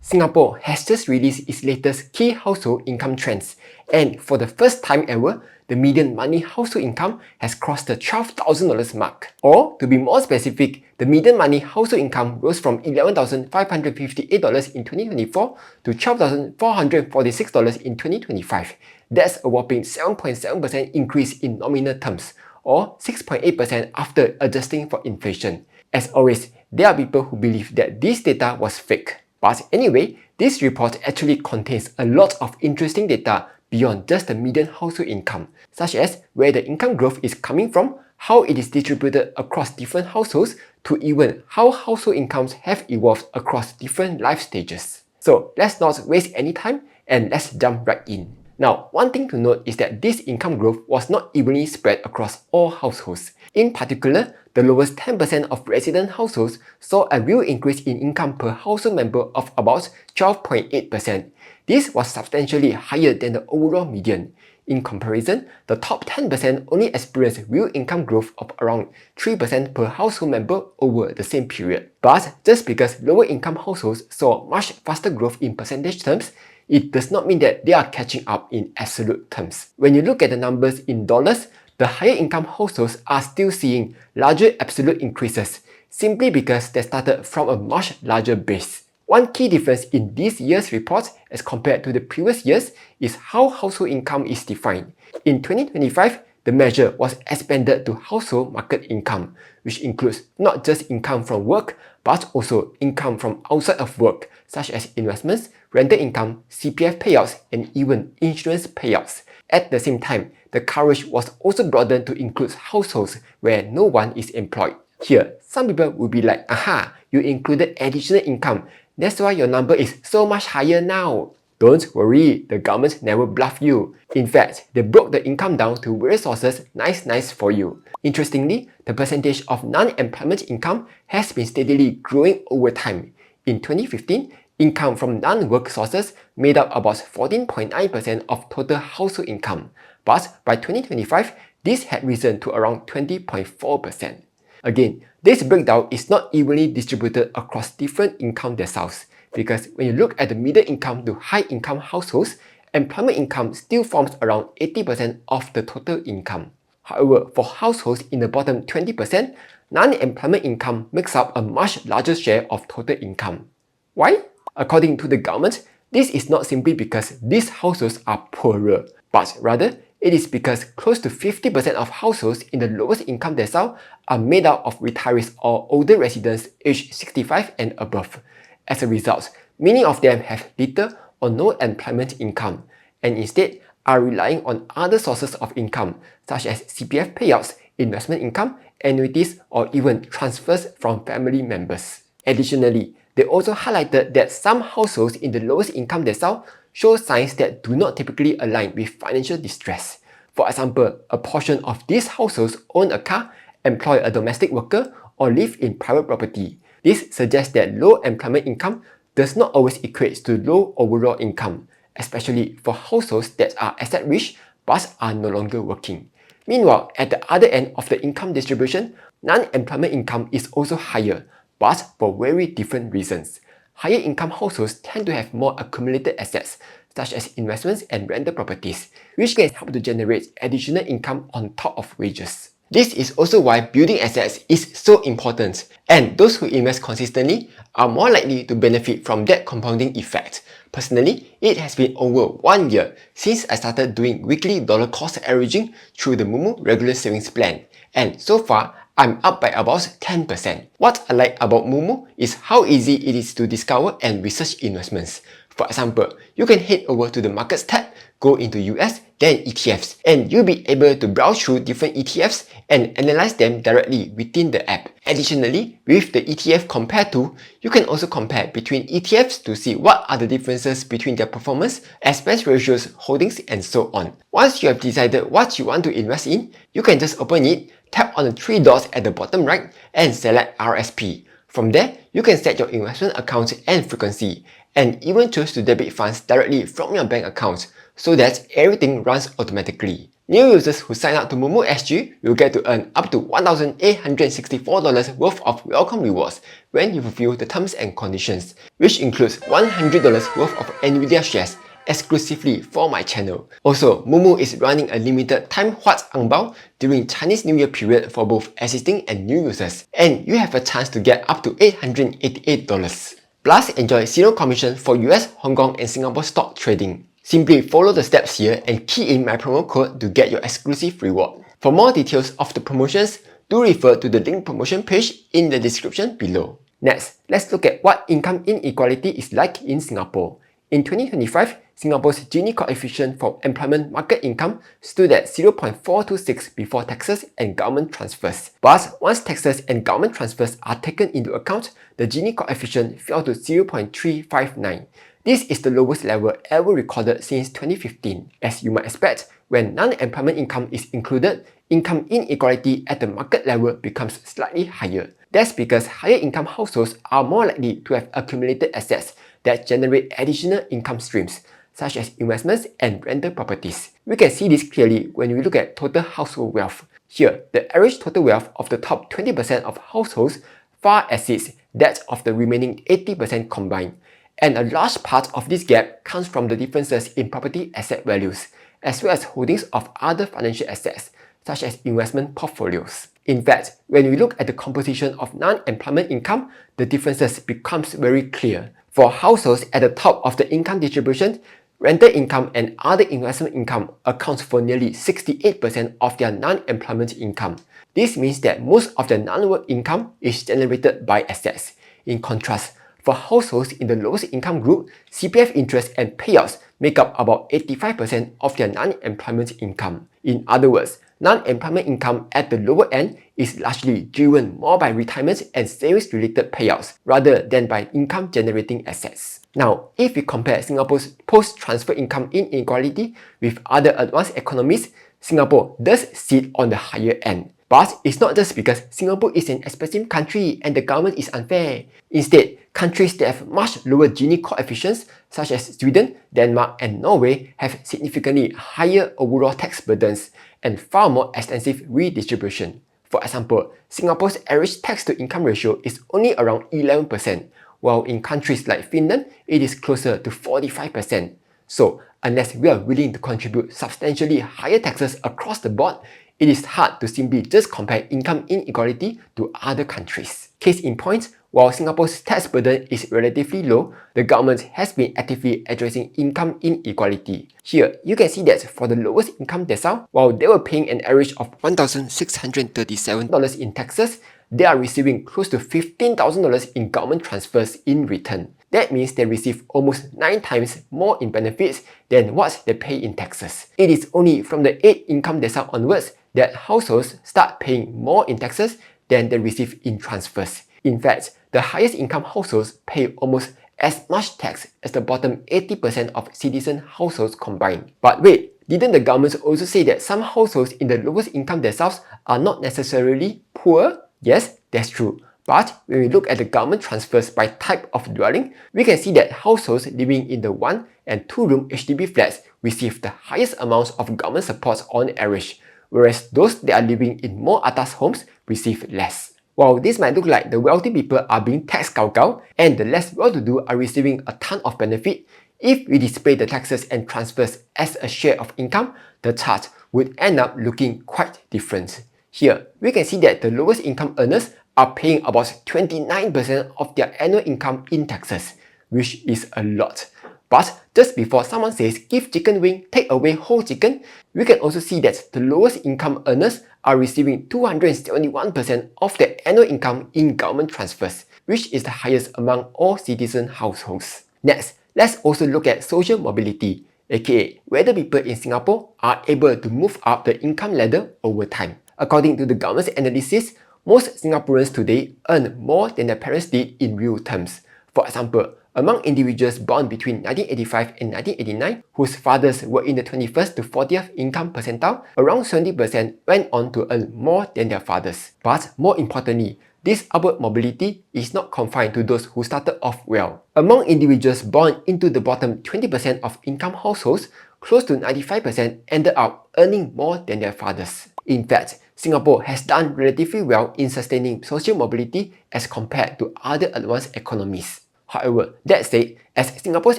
Singapore has just released its latest key household income trends, and for the first time ever, the median monthly household income has crossed the $12,000 mark. Or, to be more specific, the median monthly household income rose from $11,558 in 2024 to $12,446 in 2025. That's a whopping 7.7% increase in nominal terms, or 6.8% after adjusting for inflation. As always, there are people who believe that this data was fake. But anyway, this report actually contains a lot of interesting data beyond just the median household income, such as where the income growth is coming from, how it is distributed across different households, to even how household incomes have evolved across different life stages. So let's not waste any time and let's jump right in. Now, one thing to note is that this income growth was not evenly spread across all households. In particular, the lowest 10% of resident households saw a real increase in income per household member of about 12.8%. This was substantially higher than the overall median. In comparison, the top 10% only experienced real income growth of around 3% per household member over the same period. But just because lower income households saw much faster growth in percentage terms, it does not mean that they are catching up in absolute terms. When you look at the numbers in dollars, the higher income households are still seeing larger absolute increases, simply because they started from a much larger base. One key difference in this year's report as compared to the previous years is how household income is defined. In 2025, the measure was expanded to household market income, which includes not just income from work, but also income from outside of work, such as investments, rental income, CPF payouts, and even insurance payouts. At the same time, the coverage was also broadened to include households where no one is employed. Here, some people will be like, aha, you included additional income, that's why your number is so much higher now. Don't worry, the government never bluffed you. In fact, they broke the income down to various sources nice for you. Interestingly, the percentage of non-employment income has been steadily growing over time. In 2015, income from non-work sources made up about 14.9% of total household income. But by 2025, this had risen to around 20.4%. Again, this breakdown is not evenly distributed across different income deciles, because when you look at the middle income to high income households, employment income still forms around 80% of the total income. However, for households in the bottom 20%, non-employment income makes up a much larger share of total income. Why? According to the government, this is not simply because these households are poorer, but rather it is because close to 50% of households in the lowest income decile are made up of retirees or older residents aged 65 and above. As a result, many of them have little or no employment income, and instead are relying on other sources of income such as CPF payouts, investment income, annuities, or even transfers from family members. Additionally, they also highlighted that some households in the lowest income decile show signs that do not typically align with financial distress. For example, a portion of these households own a car, employ a domestic worker, or live in private property. This suggests that low employment income does not always equate to low overall income, especially for households that are asset-rich but are no longer working. Meanwhile, at the other end of the income distribution, non-employment income is also higher, but for very different reasons. Higher income households tend to have more accumulated assets, such as investments and rental properties, which can help to generate additional income on top of wages. This is also why building assets is so important, and those who invest consistently are more likely to benefit from that compounding effect. Personally, it has been over 1 year since I started doing weekly dollar cost averaging through the moomoo regular savings plan, and so far, I'm up by about 10%. What I like about moomoo is how easy it is to discover and research investments. For example, you can head over to the Markets tab, go into US, then ETFs, and you'll be able to browse through different ETFs and analyze them directly within the app. Additionally, with the ETF Compare tool, you can also compare between ETFs to see what are the differences between their performance, expense ratios, holdings, and so on. Once you have decided what you want to invest in, you can just open it, tap on the 3 dots at the bottom right, and select RSP. From there, you can set your investment account and frequency, and even choose to debit funds directly from your bank account so that everything runs automatically. New users who sign up to moomoo SG will get to earn up to $1,864 worth of welcome rewards when you fulfill the terms and conditions, which includes $100 worth of Nvidia shares exclusively for my channel. Also, moomoo is running a limited time What's Angbao during Chinese New Year period for both existing and new users, and you have a chance to get up to $888. Plus, enjoy zero commission for US, Hong Kong and Singapore stock trading. Simply follow the steps here and key in my promo code to get your exclusive reward. For more details of the promotions, do refer to the link promotion page in the description below. Next, let's look at what income inequality is like in Singapore. In 2025, Singapore's Gini coefficient for employment market income stood at 0.426 before taxes and government transfers. But once taxes and government transfers are taken into account, the Gini coefficient fell to 0.359. This is the lowest level ever recorded since 2015. As you might expect, when non-employment income is included, income inequality at the market level becomes slightly higher. That's because higher income households are more likely to have accumulated assets that generate additional income streams, such as investments and rental properties. We can see this clearly when we look at total household wealth. Here, the average total wealth of the top 20% of households far exceeds that of the remaining 80% combined. And a large part of this gap comes from the differences in property asset values, as well as holdings of other financial assets, such as investment portfolios. In fact, when we look at the composition of non-employment income, the differences becomes very clear. For households at the top of the income distribution, rental income and other investment income accounts for nearly 68% of their non-employment income. This means that most of their non-work income is generated by assets. In contrast, for households in the lowest income group, CPF interest and payouts make up about 85% of their non-employment income. In other words, non-employment income at the lower end is largely driven more by retirement and savings-related payouts rather than by income-generating assets. Now, if we compare Singapore's post-transfer income inequality with other advanced economies, Singapore does sit on the higher end. But it's not just because Singapore is an expensive country and the government is unfair. Instead, countries that have much lower Gini coefficients, such as Sweden, Denmark, and Norway, have significantly higher overall tax burdens and far more extensive redistribution. For example, Singapore's average tax-to-income ratio is only around 11%, while in countries like Finland, it is closer to 45%. So, unless we are willing to contribute substantially higher taxes across the board, it is hard to simply just compare income inequality to other countries. Case in point, while Singapore's tax burden is relatively low, the government has been actively addressing income inequality. Here, you can see that for the lowest income decile, while they were paying an average of $1,637 in taxes, they are receiving close to $15,000 in government transfers in return. That means they receive almost 9 times more in benefits than what they pay in taxes. It is only from the 8th income decile onwards that households start paying more in taxes than they receive in transfers. In fact, the highest income households pay almost as much tax as the bottom 80% of citizen households combined. But wait, didn't the government also say that some households in the lowest income deciles are not necessarily poor? Yes, that's true. But when we look at the government transfers by type of dwelling, we can see that households living in the 1 and 2 room HDB flats receive the highest amounts of government support on average, whereas those that are living in more atas homes receive less. While this might look like the wealthy people are being taxed gao and the less well-to-do are receiving a ton of benefit, if we display the taxes and transfers as a share of income, the chart would end up looking quite different. Here, we can see that the lowest income earners are paying about 29% of their annual income in taxes, which is a lot. But just before someone says give chicken wing, take away whole chicken, we can also see that the lowest income earners are receiving 271% of their annual income in government transfers, which is the highest among all citizen households. Next, let's also look at social mobility, aka whether people in Singapore are able to move up the income ladder over time. According to the government's analysis, most Singaporeans today earn more than their parents did in real terms. For example, among individuals born between 1985 and 1989, whose fathers were in the 21st to 40th income percentile, around 70% went on to earn more than their fathers. But more importantly, this upward mobility is not confined to those who started off well. Among individuals born into the bottom 20% of income households, close to 95% ended up earning more than their fathers. In fact, Singapore has done relatively well in sustaining social mobility as compared to other advanced economies. However, that said, as Singapore's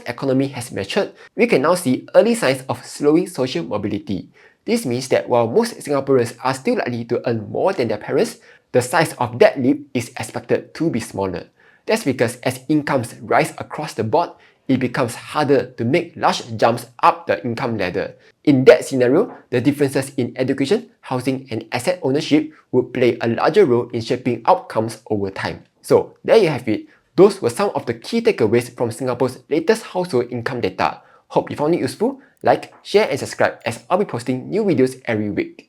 economy has matured, we can now see early signs of slowing social mobility. This means that while most Singaporeans are still likely to earn more than their parents, the size of that leap is expected to be smaller. That's because as incomes rise across the board, it becomes harder to make large jumps up the income ladder. In that scenario, the differences in education, housing, and asset ownership would play a larger role in shaping outcomes over time. So there you have it. Those were some of the key takeaways from Singapore's latest household income data. Hope you found it useful. Like, share, and subscribe as I'll be posting new videos every week.